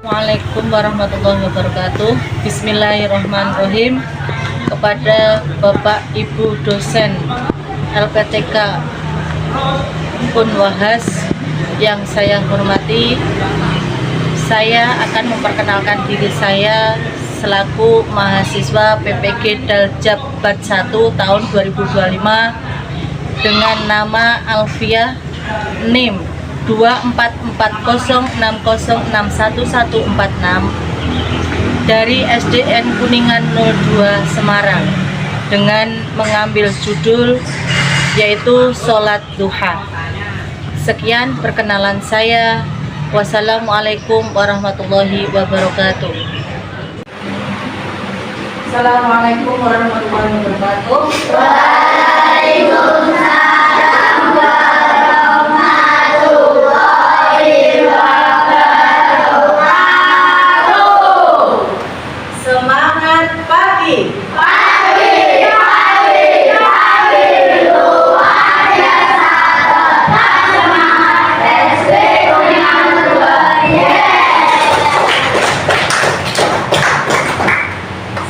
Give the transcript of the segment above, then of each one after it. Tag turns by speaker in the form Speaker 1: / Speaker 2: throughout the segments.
Speaker 1: Assalamualaikum warahmatullahi wabarakatuh. Bismillahirrahmanirrahim. Kepada Bapak Ibu dosen LPTK Unwahas yang saya hormati, saya akan memperkenalkan diri saya selaku mahasiswa PPG Daljab Bat 1 tahun 2025 dengan nama Alfiah, NIM 244060611146 dari SDN Kuningan 02 Semarang dengan mengambil judul yaitu Sholat Duha. Sekian perkenalan saya. Wassalamualaikum warahmatullahi wabarakatuh. Assalamualaikum warahmatullahi wabarakatuh. Waalaikumsalam.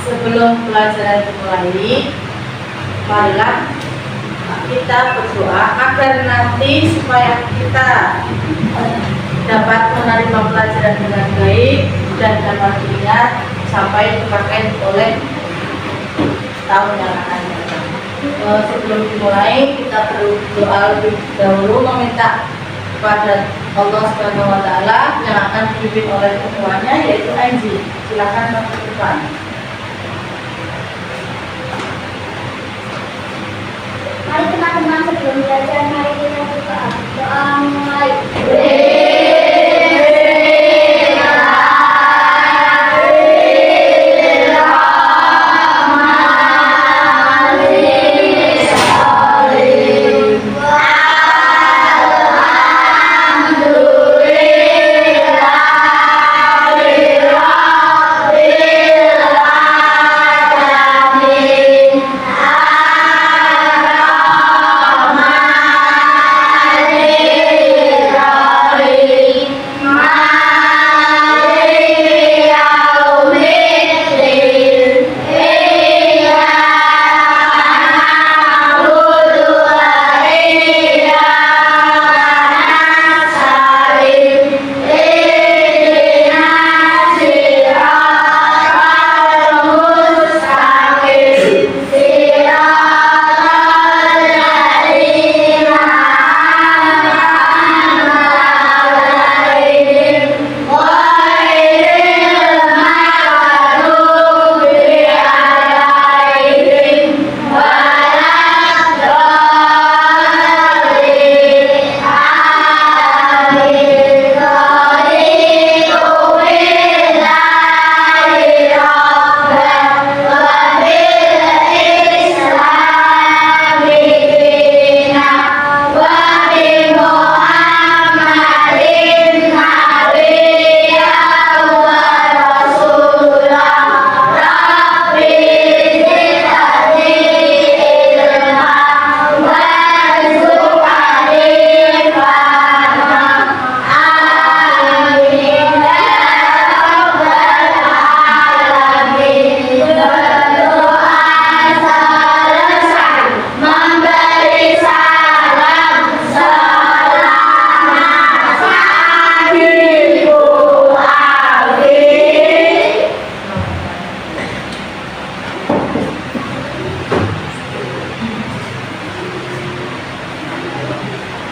Speaker 1: Sebelum pelajaran dimulai, marilah kita berdoa agar nanti supaya kita dapat menerima pelajaran dengan baik dan dapat diingat sampai dipakai oleh tahun yang akan datang. Sebelum dimulai, kita perlu doa lebih dahulu meminta kepada Allah Subhanahu wa Ta'ala yang akan dipimpin oleh ketuanya yaitu Anji. Silakan masuk ke depan.
Speaker 2: Mari teman-teman, sebelum belajar mari kita berdoa. Doa mulai.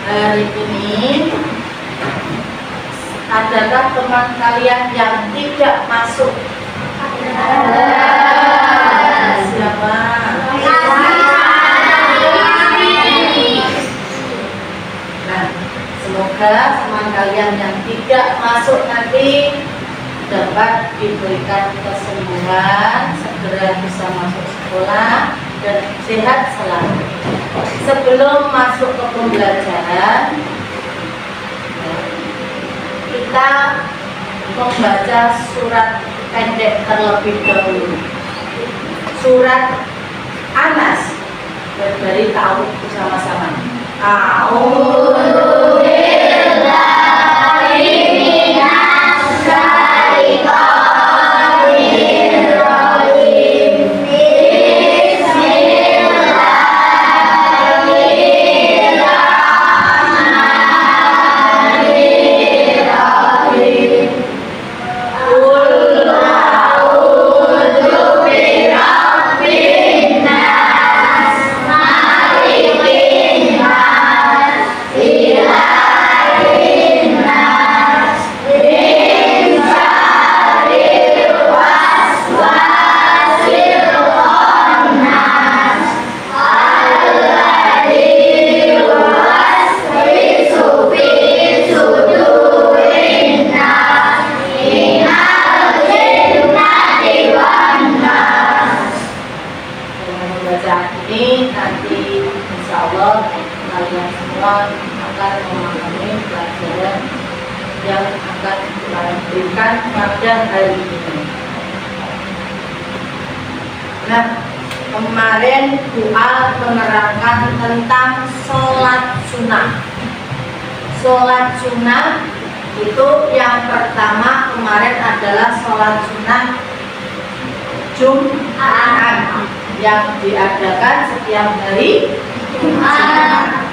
Speaker 1: Hari ini adakah teman kalian yang tidak masuk? Siapa? Nah, semoga teman kalian yang tidak masuk nanti dapat diberikan kesembuhan, segera bisa masuk sekolah dan sehat selalu. Sebelum masuk ke pembelajaran, kita membaca surat pendek terlebih dahulu. Surat Anas. Dari tahu bersama-sama. A'udzu billahi minas syaitonir akan dilanjutkan pada hari ini. Nah, kemarin doa menerangkan tentang sholat sunnah. Sholat sunnah itu yang pertama kemarin adalah sholat sunnah Jum'atan yang diadakan setiap hari Jumat.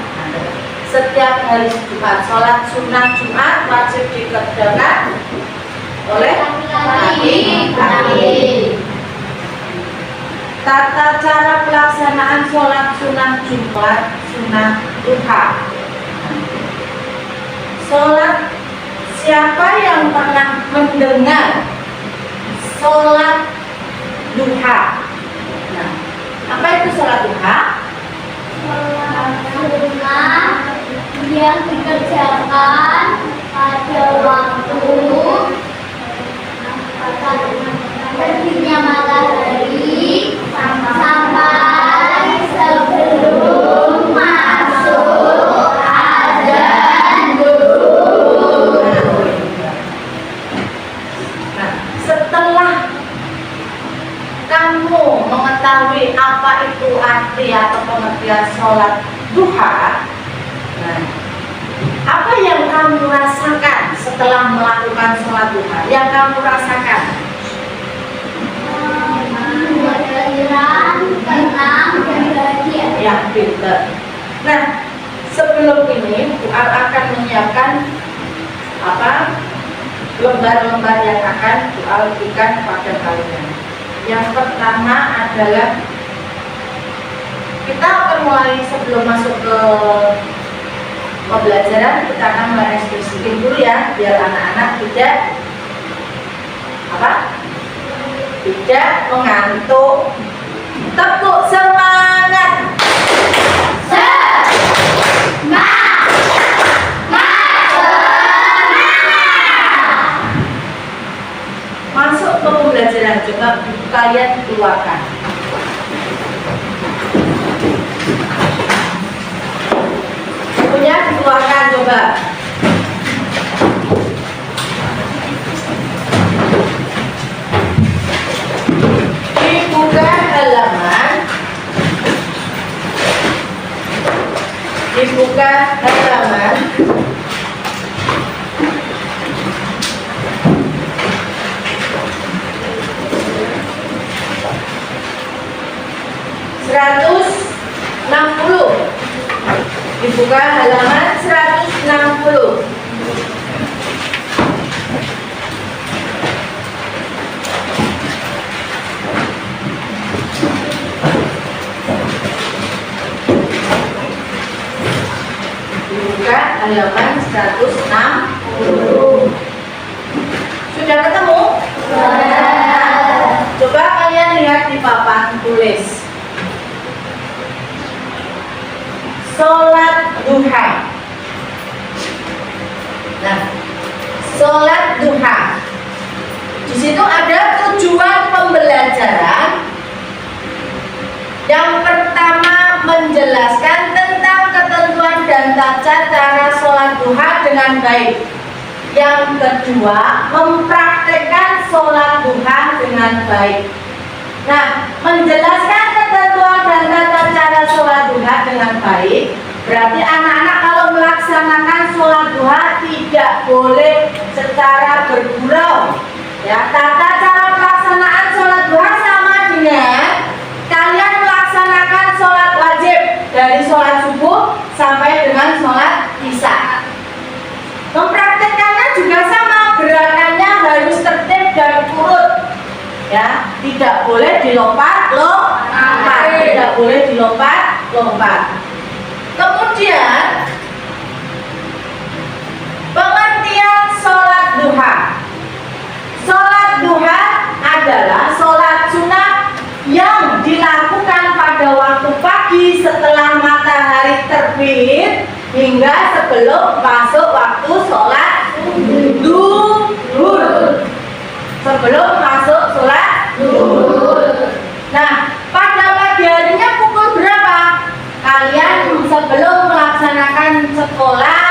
Speaker 1: Setiap hari Jumat, sholat sunnah Jumat wajib dikerjakan oleh laki-laki. Tata cara pelaksanaan sholat sunnah Jumat, sunnah duha. Sholat, siapa yang pernah mendengar sholat duha? Nah, apa itu sholat duha?
Speaker 2: Sholat sunnah yang dikerjakan pada waktu terbitnya matahari sampai sebelum masuk azan zuhur.
Speaker 1: Nah, setelah kamu mengetahui apa itu arti atau pengertian sholat duha, nah, apa yang kamu rasakan setelah melakukan sholat duha? Yang kamu rasakan?
Speaker 2: Tenang dan bahagia.
Speaker 1: Ya, pintar. Nah, sebelum ini Bu Al akan menyiapkan lembar-lembar yang akan Bu Al berikan kepada kalian. Yang pertama adalah kita akan mulai sebelum masuk ke pembelajaran, kita akan mulai ekspresikan dulu ya, biar anak-anak tidak mengantuk. Tepuk semangat. Masuk ke pembelajaran, coba buku kalian keluarkan. Bukunya dikeluarkan coba. Dibuka halaman 160. Dibuka halaman 160. Dibuka halaman 160. Sudah ketemu? Coba kalian lihat di papan tulis. Sholat duha. Nah, sholat duha. Di situ ada tujuan pembelajaran. Yang pertama menjelaskan tentang ketentuan dan tata cara sholat duha dengan baik. Yang kedua, mempraktekkan sholat duha dengan baik. Nah, menjelaskan ketentuan dan tata cara sholat duha dengan baik, berarti anak-anak kalau melaksanakan sholat duha tidak boleh secara bergurau. Ya, tata cara pelaksanaan sholat duha sama dengan kalian melaksanakan sholat wajib dari sholat subuh sampai dengan sholat isya. Mempraktekannya juga sama, gerakannya harus tertib dan urut. Ya, tidak boleh dilompat-lompat, tidak boleh dilompat-lompat. Kemudian pengertian sholat duha. Sholat duha adalah sholat sunnah yang dilakukan pada waktu pagi setelah matahari terbit hingga sebelum masuk waktu sholat zuhur. Sebelum masuk sholat zuhur. Nah, pada pagi harinya pukul berapa? Kalian sebelum melaksanakan sekolah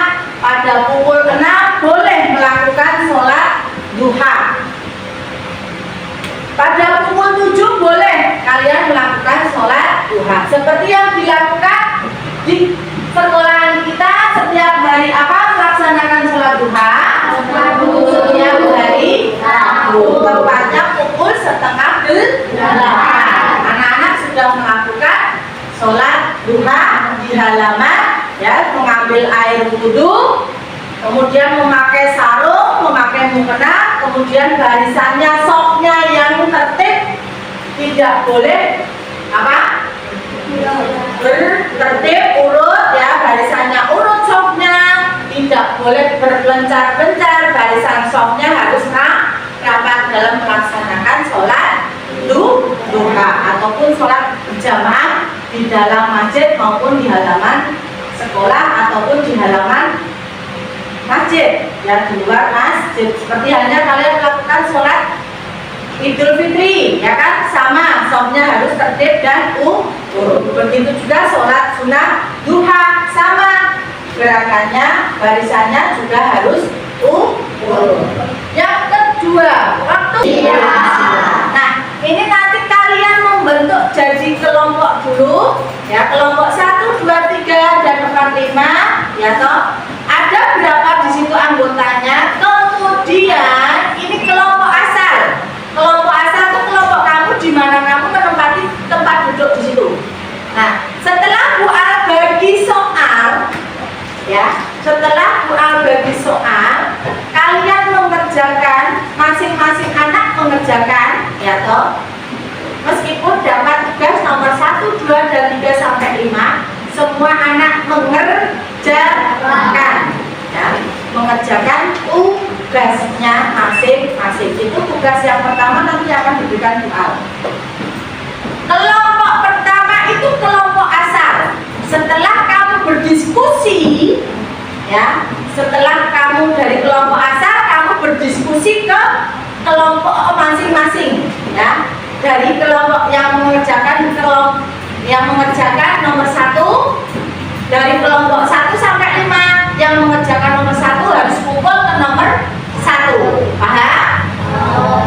Speaker 1: pada pukul 6 boleh melakukan sholat mengambil air wudhu, kemudian memakai sarung, memakai mukena, kemudian barisannya, sofnya yang tertib, tidak boleh apa? Bertertib urut ya, barisannya urut, sofnya tidak boleh berbencar-bencar, barisan sofnya harus rapat dalam melaksanakan sholat duha ataupun sholat berjamaah di dalam masjid maupun di halaman sekolah ataupun di halaman masjid ya, di luar masjid. Seperti halnya kalian melakukan sholat Idul Fitri ya kan, sama sofnya harus tertib dan urut. Begitu juga sholat sunnah duha, sama gerakannya, barisannya juga harus urut. Yang kedua, waktu nah ini nanti kalian membentuk jadi kelompok dulu ya, kelompok 1, 2, 3 dan 4, 5 ya toh. Ada berapa di situ anggotanya, kemudian ini kelompok asal. Kelompok asal itu kelompok kamu di mana kamu menempati tempat duduk di situ. Nah, setelah Bu Al bagi soal ya, setelah Bu Al bagi soal, kalian mengerjakan, masing-masing anak mengerjakan ya toh. Meskipun dapat tugas nomor 1, 2 dan 3 sampai 5, semua anak mengerjakan ya, mengerjakan tugasnya masing-masing. Itu tugas yang pertama nanti akan diberikan Bu Al. Kelompok pertama itu kelompok asal. Setelah kamu berdiskusi ya, setelah kamu dari kelompok asal kamu berdiskusi ke kelompok masing-masing ya. Dari kelompok yang mengerjakan nomor 1, dari kelompok 1 sampai 5 yang mengerjakan nomor 1 harus kumpul ke nomor 1, paham?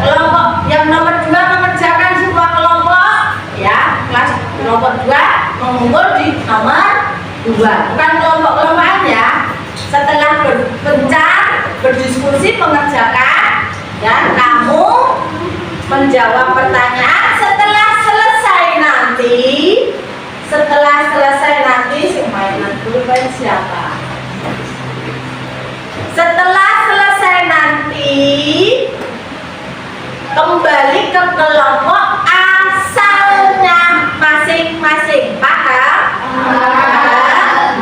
Speaker 1: Kelompok yang nomor 2 mengerjakan semua kelompok ya, kelas kelompok 2 mengumpul di nomor 2, bukan kelompok-kelompokan ya. Setelah berpencar, berdiskusi, mengerjakan ya, kamu menjawab pertanyaan. Setelah selesai nanti semuanya dulu siapa? Setelah selesai nanti kembali ke kelompok asalnya masing-masing, paham?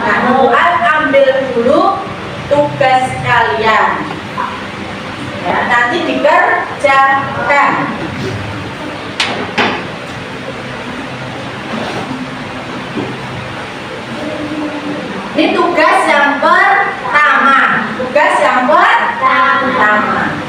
Speaker 1: Nah, Bu Al ambil dulu tugas kalian ya, nanti dikerjakan. Ini tugas yang pertama. Tugas yang pertama.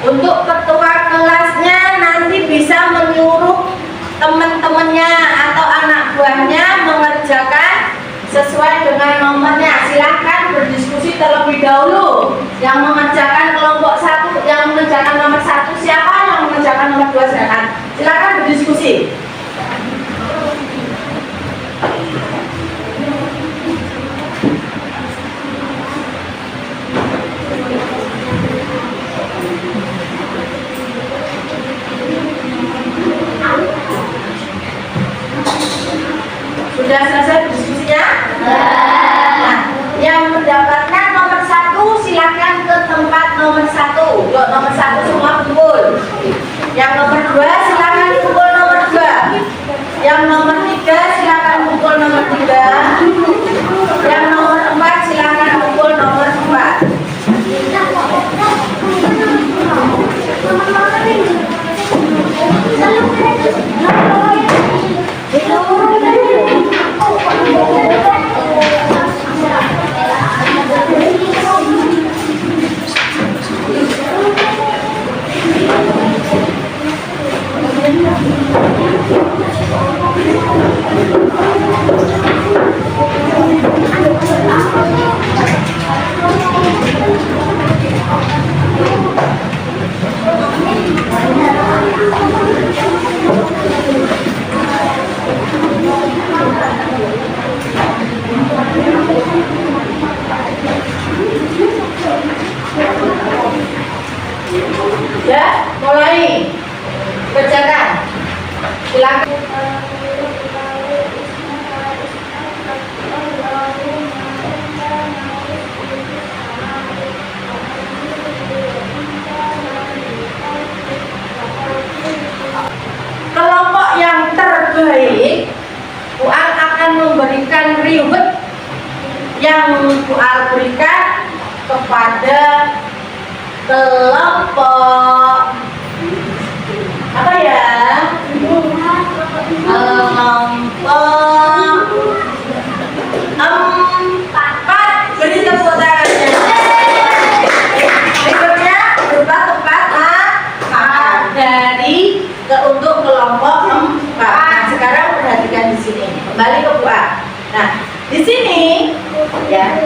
Speaker 1: Untuk ketua kelasnya nanti bisa menyuruh teman-temannya atau anak buahnya mengerjakan sesuai dengan nomornya. Silahkan berdiskusi terlebih dahulu. Yang mengerjakan kelompok 1, yang mengerjakan nomor 1 siapa, yang mengerjakan nomor 2 silakan berdiskusi. Sudah selesai diskusinya? Nah, yang mendapatkan nomor 1 silakan ke tempat nomor 1. Yuk, nomor 1 semua kumpul. Yang nomor 2 silakan kumpul nomor 2. Ya, mulai kerjakan. Silakan. Kelompok yang terbaik, Bual akan memberikan reward yang Bual berikan kepada kelompok apa ya? Kelompok 4. Beri tepuk tangannya. Berikutnya berupa tempat makan untuk kelompok 4. Nah, sekarang perhatikan di sini. Kembali ke Bual. Nah, di sini ya.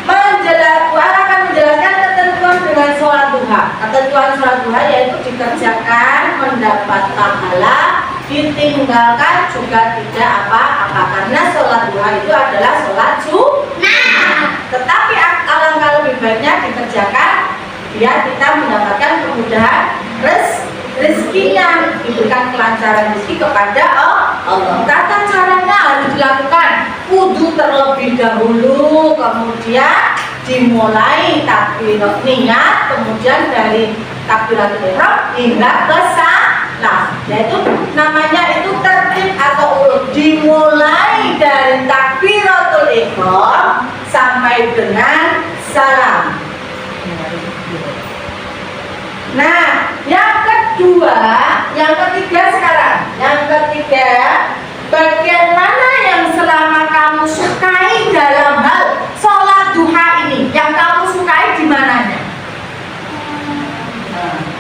Speaker 1: Bual akan menjelaskan ketentuan dengan sholat duha. Ketentuan sholat duha yaitu dikerjakan mendapat pahala, ditinggalkan juga tidak apa-apa, karena sholat duha itu adalah sholat sunnah. Tetapi alangkah lebih baiknya dikerjakan biar kita mendapatkan kemudahan rezekinya, diberikan kelancaran rezeki kepada Allah. Tata caranya harus dilakukan wudu terlebih dahulu, kemudian dimulai takbiratul niat, kemudian dari takbiratul ihram hingga ke salam. Yaitu namanya itu tertib atau urut, dimulai dari takbiratul ihram sampai dengan salam. Nah, yang ketiga sekarang. Yang ketiga, bagian mana yang selama kamu sukai dalam hal sholat duha ini? Yang kamu sukai di mananya?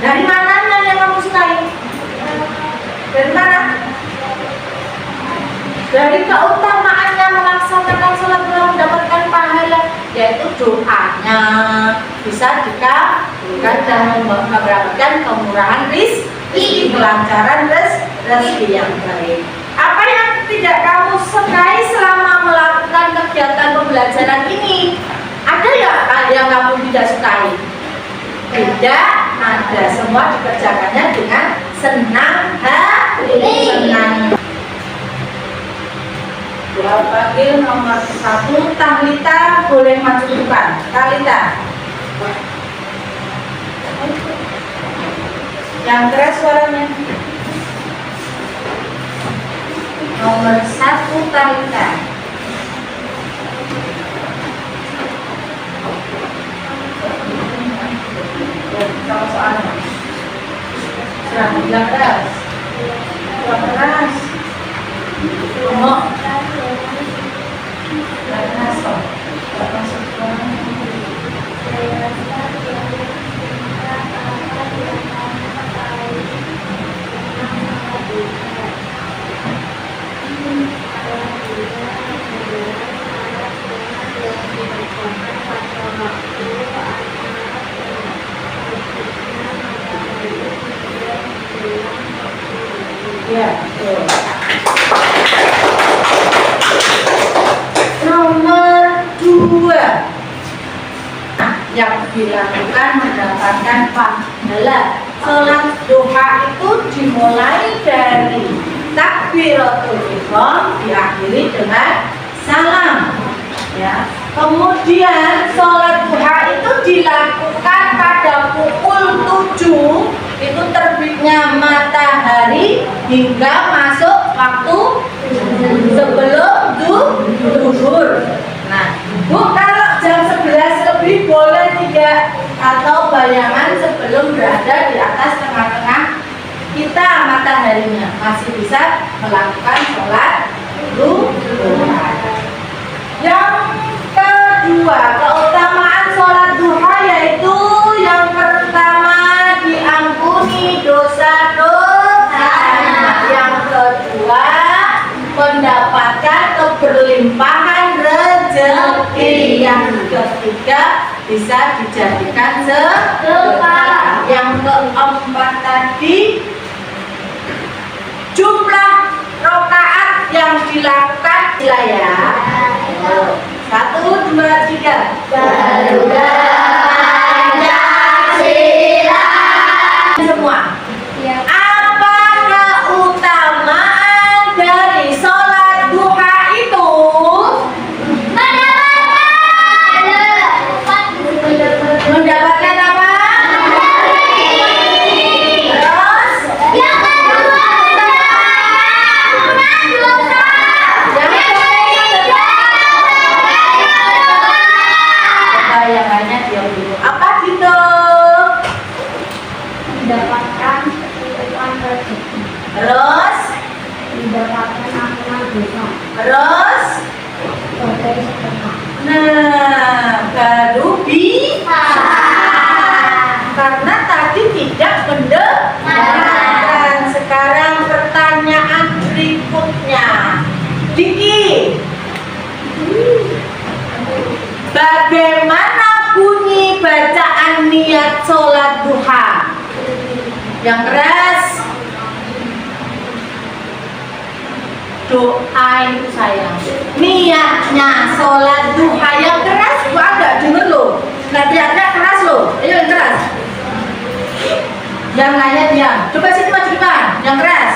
Speaker 1: Dari mananya yang kamu sukai? Dari mana? Dari keutamaannya melaksanakan sholat duha mendapatkan pahala, yaitu doanya bisa dikabulkan dan mendapatkan kemurahan rezeki, kelancaran rezeki yang baik. Apa yang tidak kamu sukai selama melakukan kegiatan pembelajaran ini? Ada ya yang kamu tidak sukai? Tidak ada, semua dikerjakannya dengan senang hati. Bual panggil nomor 1, Tahlita, boleh maju depan. Tahlita. Yang keras suaranya. Nomor 1, Tahlita. Sama soalnya. Yang keras. Yang keras. Ngomong. Yang keras kok. Gak masuk suaranya. Ya, betul. Nomor 2, yang dilakukan mendapatkan pahala. Sholat duha itu dimulai dari takbiratul ihram, diakhiri dengan salam. Ya. Kemudian sholat duha itu dilakukan pada pukul 7, itu terbitnya matahari hingga masuk waktu sebelum zuhur. Nah, Bu, kalau jam 11 lebih boleh tidak? Atau bayangan sebelum berada di atas tengah-tengah kita mataharinya, masih bisa melakukan sholat duha. Yang kedua, keutamaan sholat duha yaitu yang pertama diampuni dosa-dosa. Yang kedua, mendapatkan keberlimpahan rezeki. Yang ketiga, bisa dijadikan sedekah. Yang keempat tadi, jumlah rakaat yang dilakukan ya. 1, 2, 3. Garuda Pancasila. yang lainnya diam dulu. Apa gitu?
Speaker 2: Mendapatkan kehidupan rezeki.
Speaker 1: Terus,
Speaker 2: Mendapatkan ampunan dosa.
Speaker 1: terus.
Speaker 2: Sebagai sedekah.
Speaker 1: Nah, baru bisa. Karena tadi tidak mendengarkan. Sekarang pertanyaan berikutnya. Diki, bagaimana bunyi bacaan niat sholat duha? Yang keras. Doa itu sayang. Niatnya sholat duha yang keras. Gua agak denger loh. Nasihatnya keras loh. Ayo yang keras. Yang lainnya diam. Coba sini maju depan. Yang keras.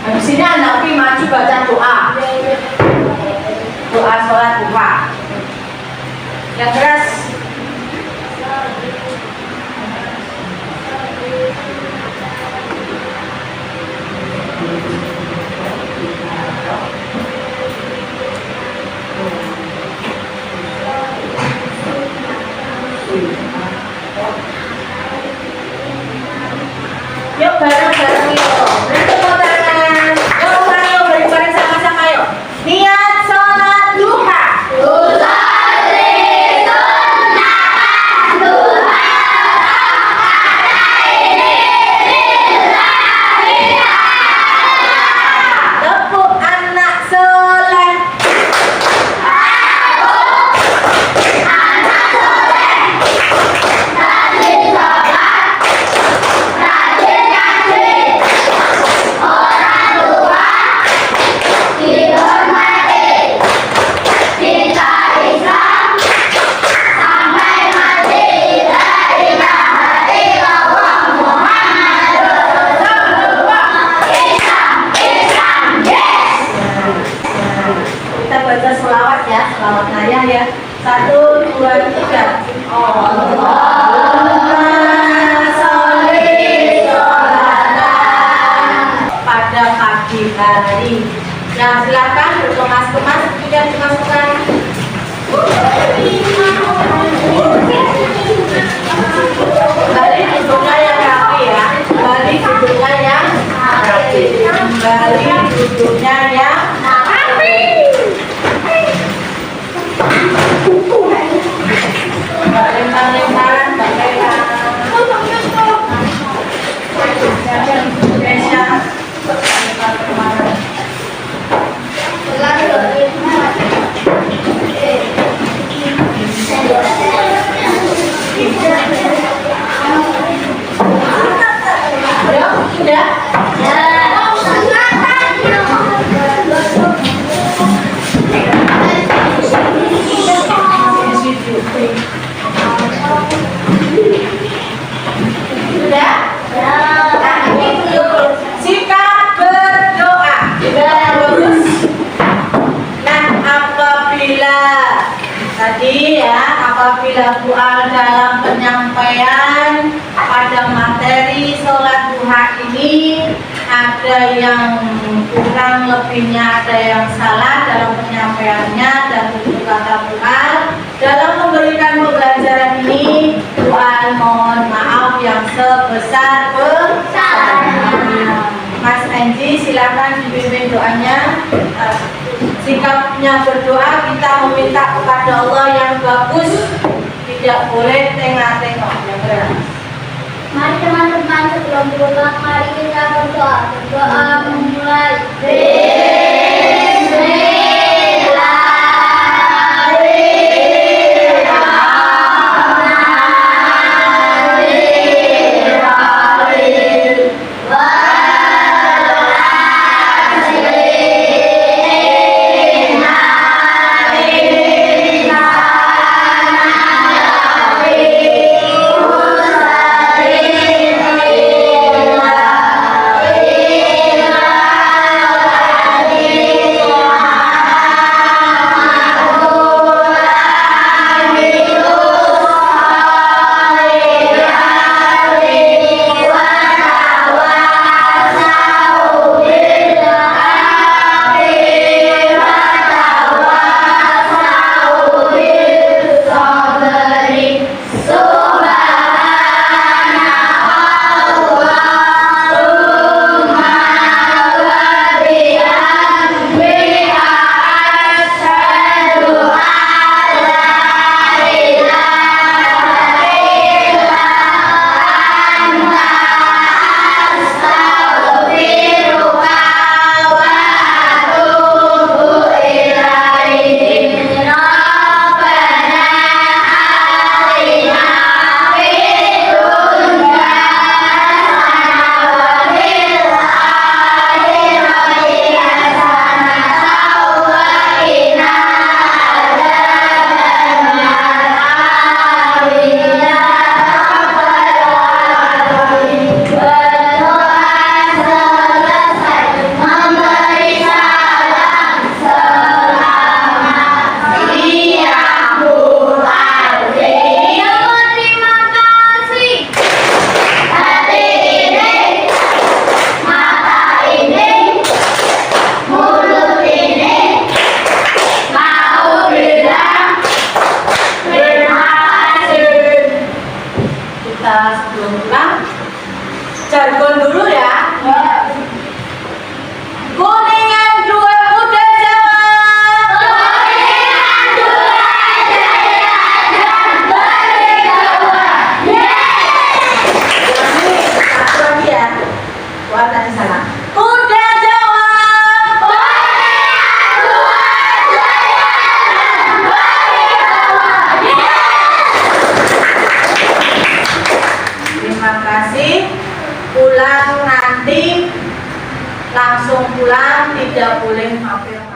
Speaker 1: Habis ini anak Pi maju baca doa. Doa sholat duha. Yang keras. Yuk bareng-bareng yuk. Beri tepuk tangan. Yuk ayo bareng-bareng sama-sama yuk. Niat sholat duha. Tepuk anak soleh. Kita baca selawat ya, selawat ayah ya. 1, 2, 3. Allahumma sholli sholatan pada pagi hari. Yang silakan berkemas-kemas tidak dimasukkan. Kembali duduknya yang rapi ya. Kembali duduknya yang rapi. Kembali duduknya yang rapi. Lempar-lemparan, bakaikan. Indonesia. Tadi ya, apabila doa dalam penyampaian pada materi sholat duha ini ada yang kurang lebihnya, ada yang salah dalam penyampaiannya dan tutur kata doa dalam memberikan pembelajaran ini, doa mohon maaf yang sebesar-besarnya. Mas Anji silakan dipimpin doanya. Sikapnya berdoa kita meminta kepada Allah yang bagus, tidak boleh tengah-tengah yang keras.
Speaker 2: Mari teman-teman sebelum pulang mari kita berdoa. Berdoa memulai.
Speaker 1: Udah jawab. Terima kasih. Pulang nanti langsung pulang, tidak boleh mampir.